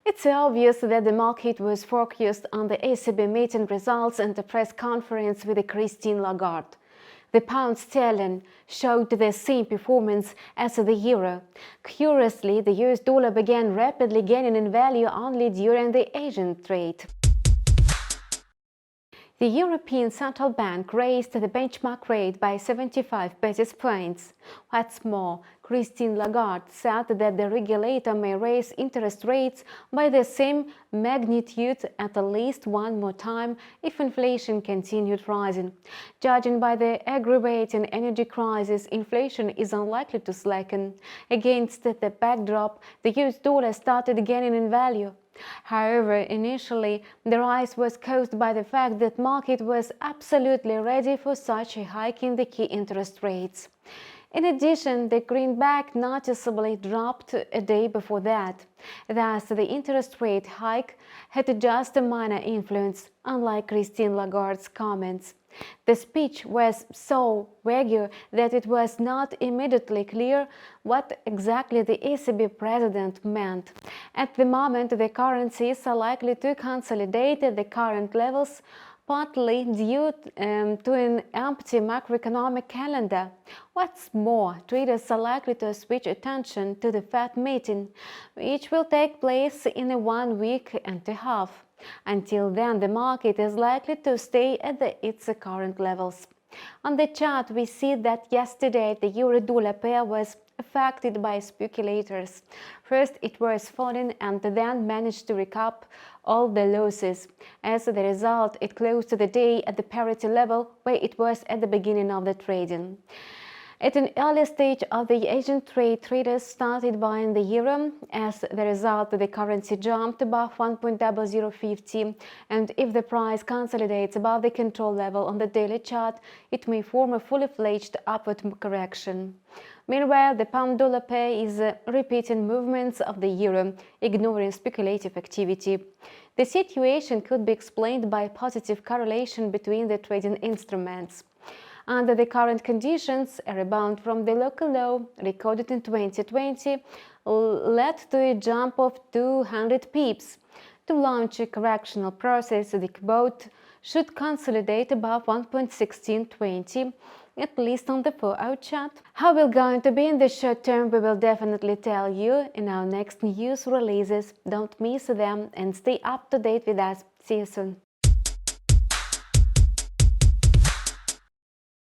It's obvious that the market was focused on the ECB meeting results and the press conference with Christine Lagarde. The pound sterling showed the same performance as the euro. Curiously, the US dollar began rapidly gaining in value only during the Asian trade. The European Central Bank raised the benchmark rate by 75 basis points. What's more, Christine Lagarde said that the regulator may raise interest rates by the same magnitude at least one more time if inflation continued rising. Judging by the aggravating energy crisis, inflation is unlikely to slacken. Against the backdrop, the US dollar started gaining in value. However, initially, the rise was caused by the fact that the market was absolutely ready for such a hike in the key interest rates. In addition, the greenback noticeably dropped a day before that. Thus, the interest rate hike had just a minor influence, unlike Christine Lagarde's comments. The speech was so vague that it was not immediately clear what exactly the ECB president meant. At the moment, the currencies are likely to consolidate at the current levels, partly due to an empty macroeconomic calendar. What's more, traders are likely to switch attention to the Fed meeting, which will take place in 1 week and a half. Until then, the market is likely to stay at its current levels. On the chart, we see that yesterday the euro-dollar pair was affected by speculators. First, it was falling and then managed to recoup all the losses. As a result, it closed the day at the parity level where it was at the beginning of the trading. At an early stage of the Asian trade, traders started buying the euro. As the result, the currency jumped above 1.0050, and if the price consolidates above the control level on the daily chart, it may form a fully fledged upward correction. Meanwhile, the pound-dollar pair is repeating movements of the euro, ignoring speculative activity. The situation could be explained by a positive correlation between the trading instruments. Under the current conditions, a rebound from the local low recorded in 2020 led to a jump of 200 pips. To launch a correctional process, the boat should consolidate above 1.1620, at least on the 4-hour chart. How we're going to be in the short term, we will definitely tell you in our next news releases. Don't miss them and stay up to date with us. See you soon.